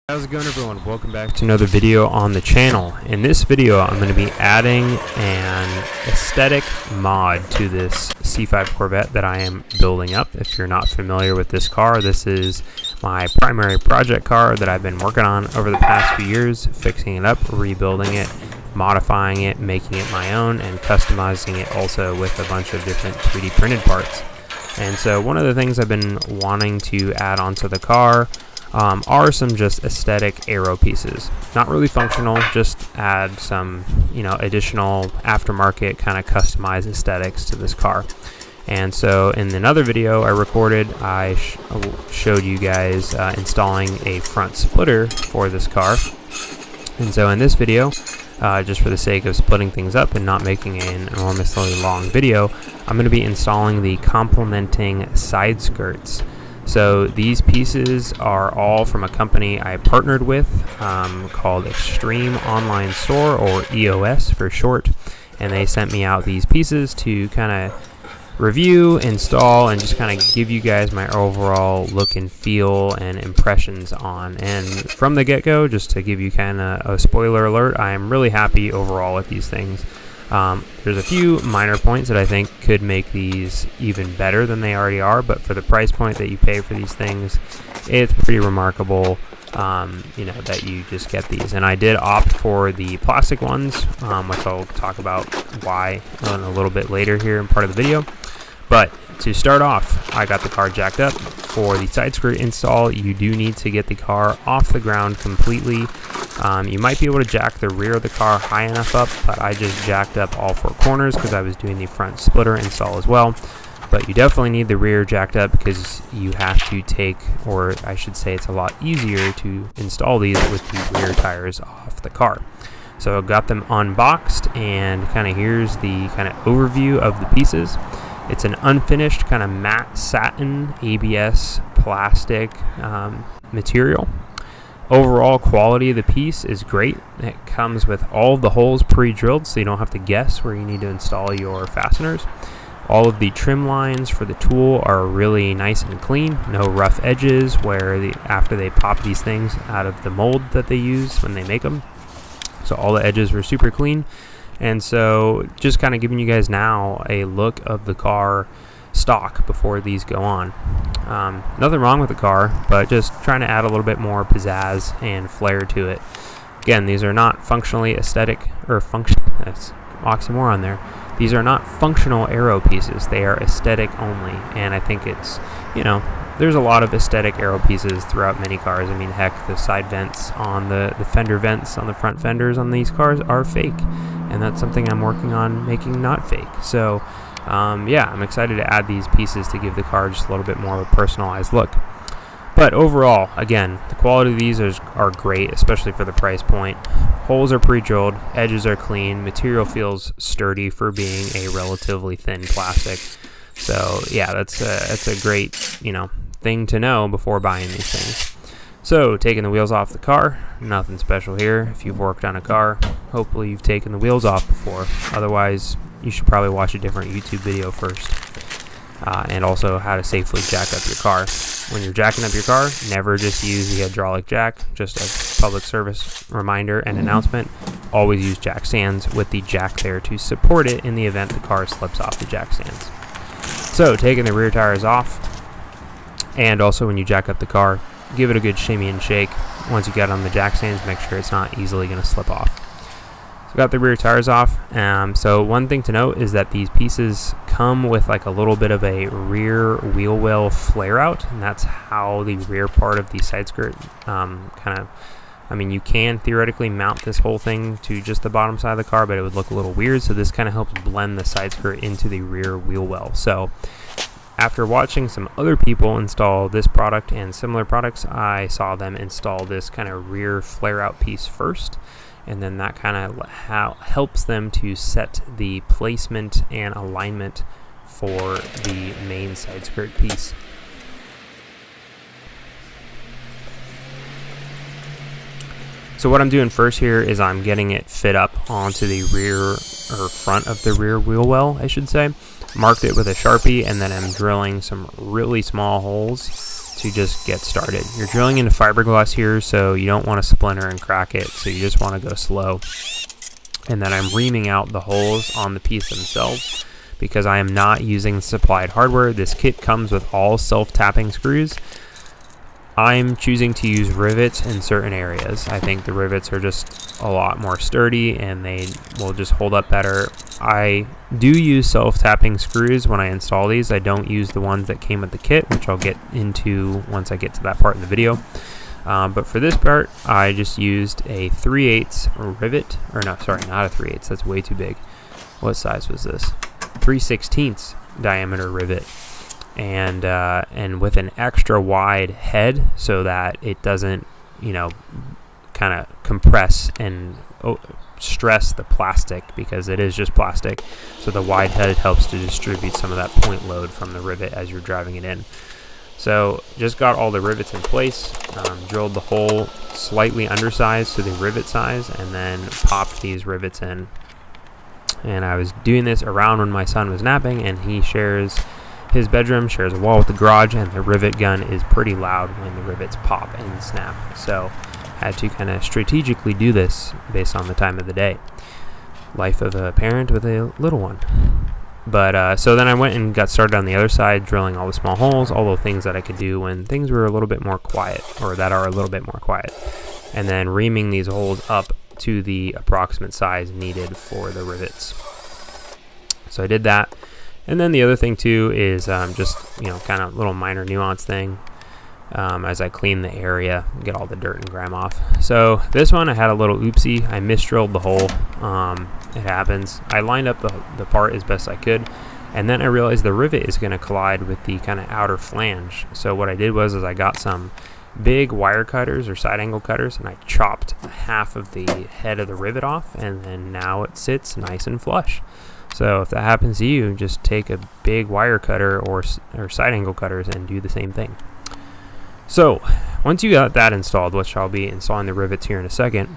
How's it going, everyone? Welcome back to another video on the channel. In this video I'm going to be adding an aesthetic mod to this C5 Corvette that I am building up. If you're not familiar with this car, this is my primary project car that I've been working on over the past few years, fixing it up, rebuilding it, modifying it, making it my own, and customizing it also with a bunch of different 3D printed parts. And so one of the things I've been wanting to add onto the car are some just aesthetic aero pieces. Not really functional, just add some, additional aftermarket kind of customized aesthetics to this car. And so in another video I recorded, I showed you guys installing a front splitter for this car. And so in this video, just for the sake of splitting things up and not making an enormously long video, I'm going to be installing the complementing side skirts. So these pieces are all from a company I partnered with called Extreme Online Store, or EOS for short, and they sent me out these pieces to kind of review, install, and just kind of give you guys my overall look and feel and impressions on. And from the get-go, just to give you kind of a spoiler alert, I am really happy overall with these things. There's a few minor points that I think could make these even better than they already are, but for the price point that you pay for these things, it's pretty remarkable, that you just get these. And I did opt for the plastic ones, which I'll talk about why a little bit later here in part of the video. But to start off, I got the car jacked up. For the side skirt install, you do need to get the car off the ground completely. You might be able to jack the rear of the car high enough up, but I just jacked up all four corners because I was doing the front splitter install as well. But you definitely need the rear jacked up because you have to take, or I should say it's a lot easier to install these with the rear tires off the car. So I got them unboxed, and kind of here's the kind of overview of the pieces. It's an unfinished kind of matte satin ABS plastic material. Overall quality of the piece is great. It comes with all the holes pre-drilled, so you don't have to guess where you need to install your fasteners. All of the trim lines for the tool are really nice and clean. No rough edges where after they pop these things out of the mold that they use when they make them. So all the edges were super clean. And so just kind of giving you guys now a look of the car stock before these go on. Nothing wrong with the car, but just trying to add a little bit more pizzazz and flair to it. Again, these are not functionally aesthetic, or that's oxymoron there. These are not functional aero pieces. They are aesthetic only, and I think it's, there's a lot of aesthetic aero pieces throughout many cars. I mean, heck, the side vents on the fender vents on the front fenders on these cars are fake, and that's something I'm working on making not fake. So yeah, I'm excited to add these pieces to give the car just a little bit more of a personalized look. But overall, again, the quality of these are great, especially for the price point. Holes are pre-drilled, edges are clean, material feels sturdy for being a relatively thin plastic. So yeah, that's a great thing to know before buying these things. So taking the wheels off the car, nothing special here. If you've worked on a car, hopefully you've taken the wheels off before. Otherwise, you should probably watch a different YouTube video first. And also how to safely jack up your car. When you're jacking up your car, never just use the hydraulic jack. Just a public service reminder and announcement. Always use jack stands with the jack there to support it in the event the car slips off the jack stands. So taking the rear tires off, and also when you jack up the car, give it a good shimmy and shake. Once you get on the jack stands, make sure it's not easily going to slip off. So got the rear tires off. So one thing to note is that these pieces come with like a little bit of a rear wheel well flare out, and that's how the rear part of the side skirt you can theoretically mount this whole thing to just the bottom side of the car, but it would look a little weird. So this kind of helps blend the side skirt into the rear wheel well. So after watching some other people install this product and similar products, I saw them install this kind of rear flare out piece first, and then that kind of helps them to set the placement and alignment for the main side skirt piece. So what I'm doing first here is I'm getting it fit up onto the rear, or front of the rear wheel well, I should say. Marked it with a Sharpie, and then I'm drilling some really small holes to just get started. You're drilling into fiberglass here, so you don't want to splinter and crack it, so you just want to go slow. And then I'm reaming out the holes on the piece themselves because I am not using supplied hardware. This kit comes with all self-tapping screws. I'm choosing to use rivets in certain areas. I think the rivets are just a lot more sturdy and they will just hold up better. I do use self-tapping screws when I install these. I don't use the ones that came with the kit, which I'll get into once I get to that part in the video. But for this part, I just used a 3/8 rivet, or no, sorry, not a 3/8, that's way too big. What size was this? 3/16 diameter rivet. And with an extra wide head so that it doesn't, you know, kind of compress and stress the plastic, because it is just plastic. So the wide head helps to distribute some of that point load from the rivet as you're driving it in. So just got all the rivets in place, drilled the hole slightly undersized to the rivet size, and then popped these rivets in. And I was doing this around when my son was napping, and his bedroom shares a wall with the garage, and the rivet gun is pretty loud when the rivets pop and snap. So had to kind of strategically do this based on the time of the day. Life of a parent with a little one. But so then I went and got started on the other side, drilling all the small holes, all the things that I could do when things were a little bit more quiet, or that are a little bit more quiet. And then reaming these holes up to the approximate size needed for the rivets. So I did that. And then the other thing too is just, you know, kind of little minor nuance thing as I clean the area, get all the dirt and grime off. So this one I had a little oopsie. I misdrilled the hole. It happens. I lined up the part as best I could, and then I realized the rivet is going to collide with the kind of outer flange. So what I did was I got some big wire cutters or side angle cutters, and I chopped half of the head of the rivet off, and then now it sits nice and flush. So if that happens to you, just take a big wire cutter or side angle cutters and do the same thing. So once you got that installed, which I'll be installing the rivets here in a second,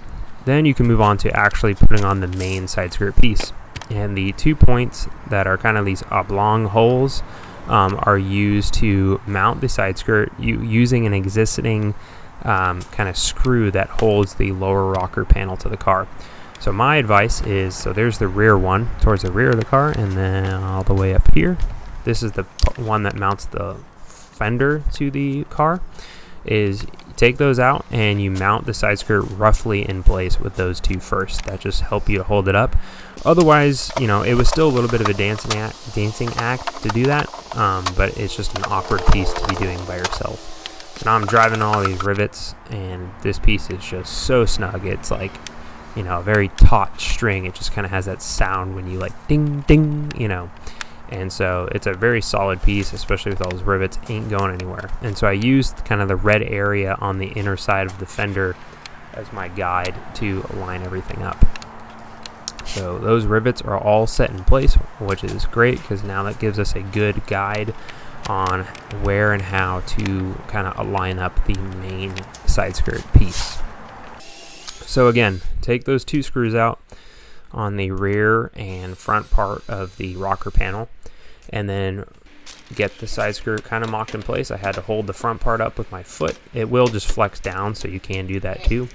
then you can move on to actually putting on the main side skirt piece. And the 2 points that are kind of these oblong holes are used to mount the side skirt using an existing kind of screw that holds the lower rocker panel to the car. So my advice is, so there's the rear one towards the rear of the car, and then all the way up here, this is the one that mounts the fender to the car, is you take those out and you mount the side skirt roughly in place with those two first. That just help you to hold it up. Otherwise, you know, it was still a little bit of a dancing act to do that, but it's just an awkward piece to be doing by yourself. So now I'm driving all these rivets, and this piece is just so snug. It's like, you know, a very taut string. It just kind of has that sound when you like ding ding, you know. And so it's a very solid piece, especially with all those rivets, ain't going anywhere. And so I used kind of the red area on the inner side of the fender as my guide to line everything up. So those rivets are all set in place, which is great because now that gives us a good guide on where and how to kind of align up the main side skirt piece. So again, take those two screws out on the rear and front part of the rocker panel, and then get the side skirt kind of mocked in place. I had to hold the front part up with my foot. It will just flex down, so you can do that too.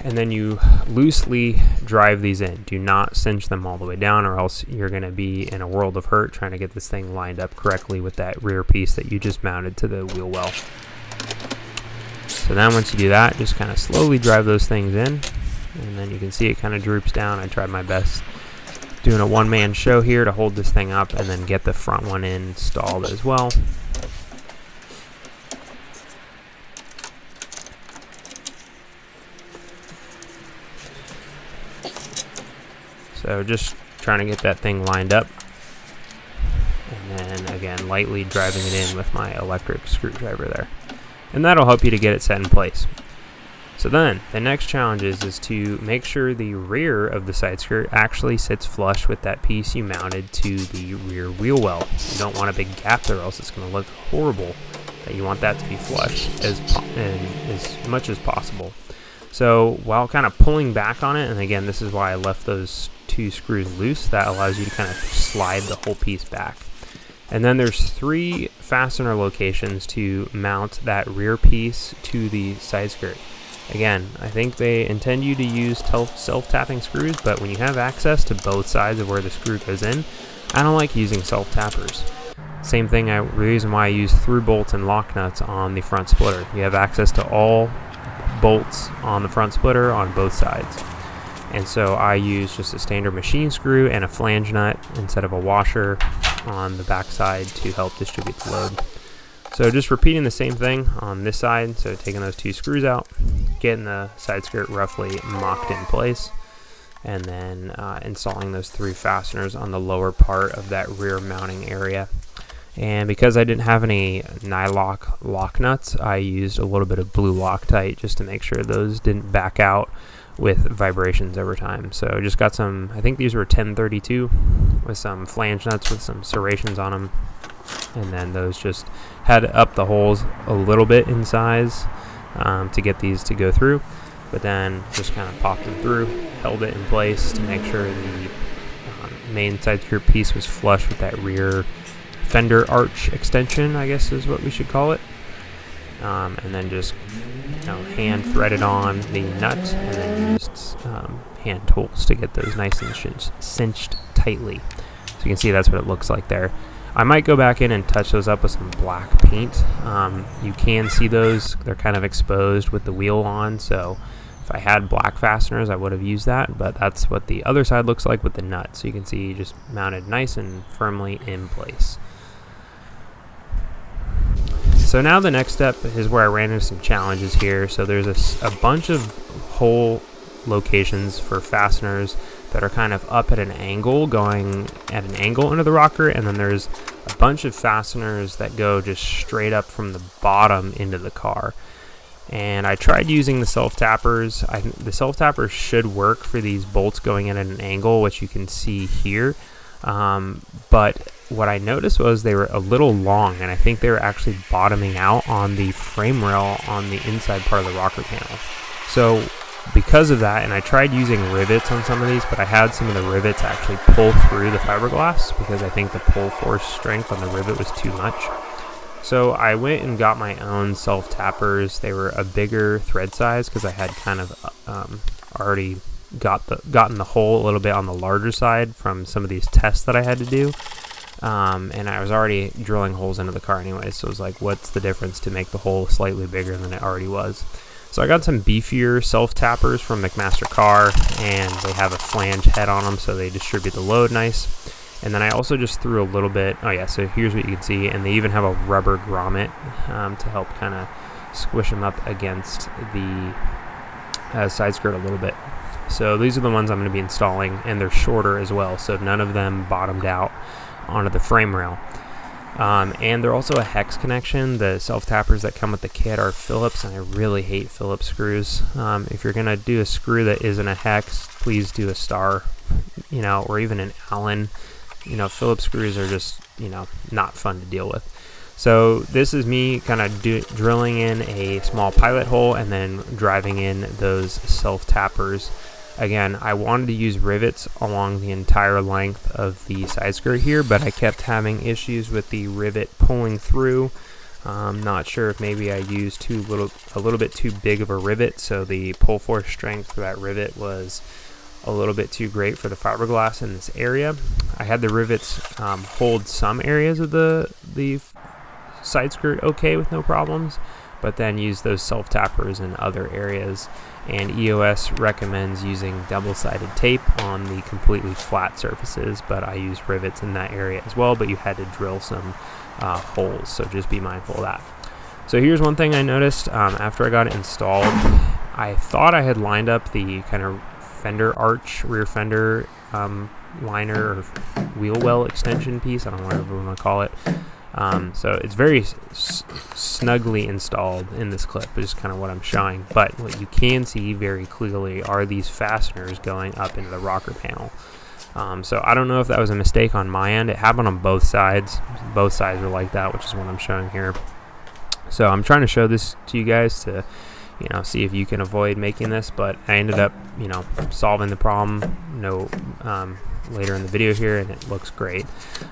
And then you loosely drive these in. Do not cinch them all the way down, or else you're going to be in a world of hurt trying to get this thing lined up correctly with that rear piece that you just mounted to the wheel well. So then once you do that, just kind of slowly drive those things in, and then you can see it kind of droops down. I tried my best doing a one-man show here to hold this thing up and then get the front one installed as well. So just trying to get that thing lined up, and then again lightly driving it in with my electric screwdriver there, and that'll help you to get it set in place. So then the next challenge is to make sure the rear of the side skirt actually sits flush with that piece you mounted to the rear wheel well. You don't want a big gap there, or else it's going to look horrible. You want that to be flush as much as possible. So while kind of pulling back on it, and again, this is why I left those two screws loose, that allows you to kind of slide the whole piece back. And then there's 3 fastener locations to mount that rear piece to the side skirt. Again, I think they intend you to use self-tapping screws, but when you have access to both sides of where the screw goes in, I don't like using self-tappers. Same thing, the reason why I use through bolts and lock nuts on the front splitter. You have access to all bolts on the front splitter on both sides. And so I use just a standard machine screw and a flange nut instead of a washer on the back side to help distribute the load. So just repeating the same thing on this side, so taking those 2 screws out, getting the side skirt roughly mocked in place, and then installing those 3 fasteners on the lower part of that rear mounting area. And because I didn't have any Nylock lock nuts, I used a little bit of blue Loctite just to make sure those didn't back out with vibrations over time. So just got some, I think these were 1032 with some flange nuts with some serrations on them, and then those just had to up the holes a little bit in size to get these to go through, but then just kind of popped them through, held it in place to make sure the main side skirt piece was flush with that rear fender arch extension, I guess is what we should call it. And then just hand threaded on the nut, and then used hand tools to get those nice and cinched tightly. So you can see that's what it looks like there. I might go back in and touch those up with some black paint. You can see those, they're kind of exposed with the wheel on, so if I had black fasteners I would have used that, but that's what the other side looks like with the nut. So you can see just mounted nice and firmly in place. So now the next step is where I ran into some challenges here. So there's a bunch of hole locations for fasteners that are kind of up at an angle, going at an angle into the rocker, and then there's a bunch of fasteners that go just straight up from the bottom into the car. And I tried using the self-tappers. The self-tappers should work for these bolts going in at an angle, which you can see here. But what I noticed was they were a little long, and I think they were actually bottoming out on the frame rail on the inside part of the rocker panel. So because of that, and I tried using rivets on some of these, but I had some of the rivets actually pull through the fiberglass because I think the pull force strength on the rivet was too much. So I went and got my own self-tappers. They were a bigger thread size because I had kind of already gotten the hole a little bit on the larger side from some of these tests that I had to do. And I was already drilling holes into the car anyway, so it was like, what's the difference to make the hole slightly bigger than it already was? So I got some beefier self-tappers from McMaster Car, and they have a flange head on them so they distribute the load nice. And then I also just threw a little bit, oh yeah, so here's what you can see, and they even have a rubber grommet to help kind of squish them up against the side skirt a little bit. So these are the ones I'm going to be installing, and they're shorter as well, so none of them bottomed out onto the frame rail. And they're also a hex connection. The self-tappers that come with the kit are Phillips, and I really hate Phillips screws. If you're going to do a screw that isn't a hex, please do a star, or even an Allen. Phillips screws are just, not fun to deal with. So this is me kind of drilling in a small pilot hole and then driving in those self-tappers. Again, I wanted to use rivets along the entire length of the side skirt here, but I kept having issues with the rivet pulling through. Not sure if maybe I used a little bit too big of a rivet, so the pull force strength for that rivet was a little bit too great for the fiberglass in this area. I had the rivets hold some areas of the side skirt okay with no problems, but then use those self-tappers in other areas. And EOS recommends using double-sided tape on the completely flat surfaces, but I used rivets in that area as well, but you had to drill some holes, so just be mindful of that. So here's one thing I noticed after I got it installed. I thought I had lined up the kind of fender arch, rear fender liner or wheel well extension piece, I don't know whatever you want to call it. So it's very snugly installed in this clip, which is kind of what I'm showing. But what you can see very clearly are these fasteners going up into the rocker panel. So I don't know if that was a mistake on my end. It happened on both sides. Both sides are like that, which is what I'm showing here. So I'm trying to show this to you guys to, see if you can avoid making this. But I ended up, solving the problem. later in the video here, and it looks great.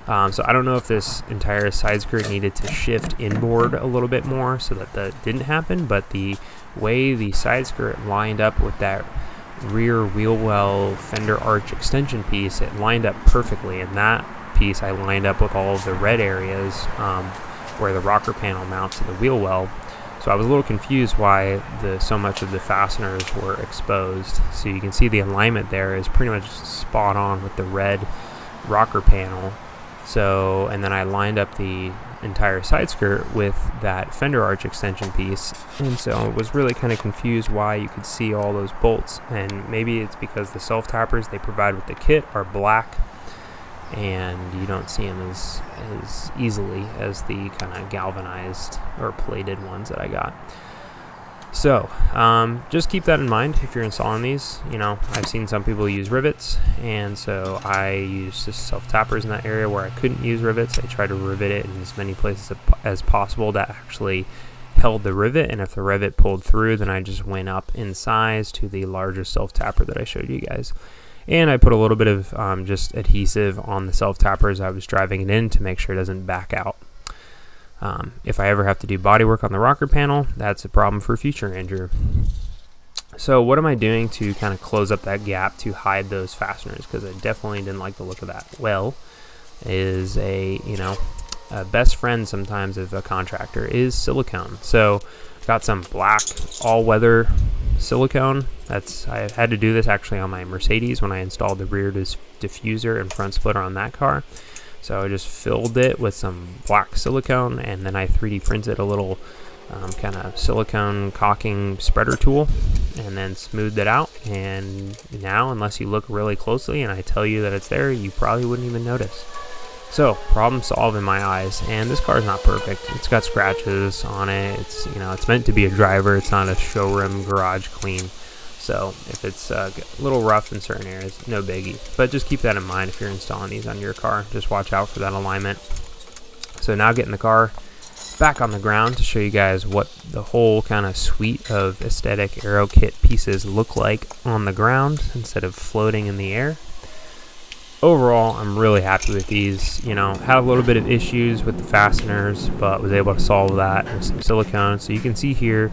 So I don't know if this entire side skirt needed to shift inboard a little bit more so that didn't happen, but the way the side skirt lined up with that rear wheel well fender arch extension piece, it lined up perfectly. And that piece I lined up with all of the red areas where the rocker panel mounts to the wheel well. So I was a little confused why so much of the fasteners were exposed. So you can see the alignment there is pretty much spot on with the red rocker panel. So, and then I lined up the entire side skirt with that fender arch extension piece, and so I was really kind of confused why you could see all those bolts. And maybe it's because the self tappers they provide with the kit are black, and you don't see them as easily as the kind of galvanized or plated ones that I got. So just keep that in mind if you're installing these. You know, I've seen some people use rivets, and so I used just self tappers in that area where I couldn't use rivets. I tried to rivet it in as many places as possible that actually held the rivet, and if the rivet pulled through, then I just went up in size to the larger self tapper that I showed you guys. And I put a little bit of just adhesive on the self tapper as I was driving it in to make sure it doesn't back out. If I ever have to do body work on the rocker panel, that's a problem for future, Andrew. So what am I doing to kind of close up that gap to hide those fasteners? Because I definitely didn't like the look of that. Well, is a best friend sometimes of a contractor is silicone. So got some black all-weather silicone. I had to do this actually on my Mercedes when I installed the rear diffuser and front splitter on that car. So I just filled it with some black silicone, and then I 3D printed a little kind of silicone caulking spreader tool, and then smoothed it out. And now, unless you look really closely and I tell you that it's there, you probably wouldn't even notice. So problem solved in my eyes. And this car is not perfect. It's got scratches on it. It's meant to be a driver. It's not a showroom garage clean. So if it's a little rough in certain areas, no biggie. But just keep that in mind if you're installing these on your car. Just watch out for that alignment. So now getting the car back on the ground to show you guys what the whole kind of suite of aesthetic aero kit pieces look like on the ground instead of floating in the air. Overall, I'm really happy with these. Had a little bit of issues with the fasteners, but was able to solve that with some silicone. So you can see here,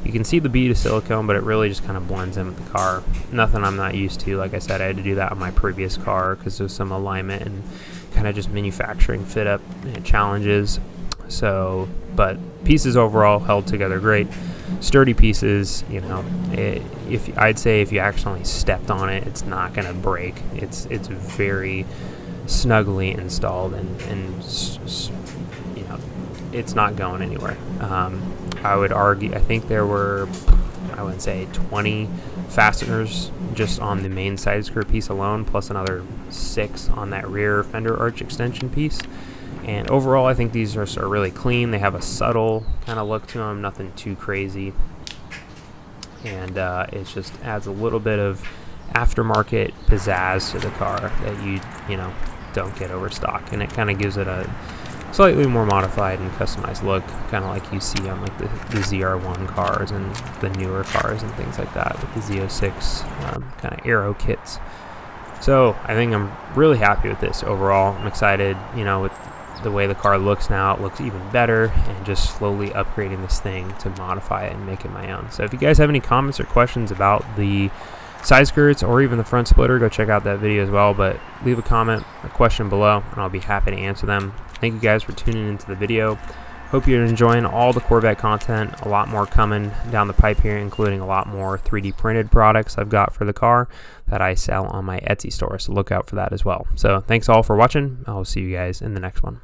you can see the bead of silicone, but it really just kind of blends in with the car. Nothing I'm not used to. Like I said, I had to do that on my previous car because there's some alignment and kind of just manufacturing fit up challenges. So, but pieces overall held together great. Sturdy pieces, I'd say if you accidentally stepped on it, it's not going to break. It's very snugly installed, and it's not going anywhere. I would argue, I think there were, I would say 20 fasteners just on the main side skirt piece alone, plus another 6 on that rear fender arch extension piece. And overall, I think these are really clean. They have a subtle kind of look to them, nothing too crazy. And it just adds a little bit of aftermarket pizzazz to the car that you don't get over stock. And it kind of gives it a slightly more modified and customized look, kind of like you see on like the ZR1 cars and the newer cars and things like that with the Z06 kind of aero kits. So I think I'm really happy with this overall. I'm excited, with the way the car looks now. It looks even better, and just slowly upgrading this thing to modify it and make it my own. So if you guys have any comments or questions about the side skirts or even the front splitter, go check out that video as well. But leave a comment, a question below, and I'll be happy to answer them. Thank you guys for tuning into the video. Hope you're enjoying all the Corvette content. A lot more coming down the pipe here, including a lot more 3D printed products I've got for the car that I sell on my Etsy store. So look out for that as well. So thanks all for watching. I'll see you guys in the next one.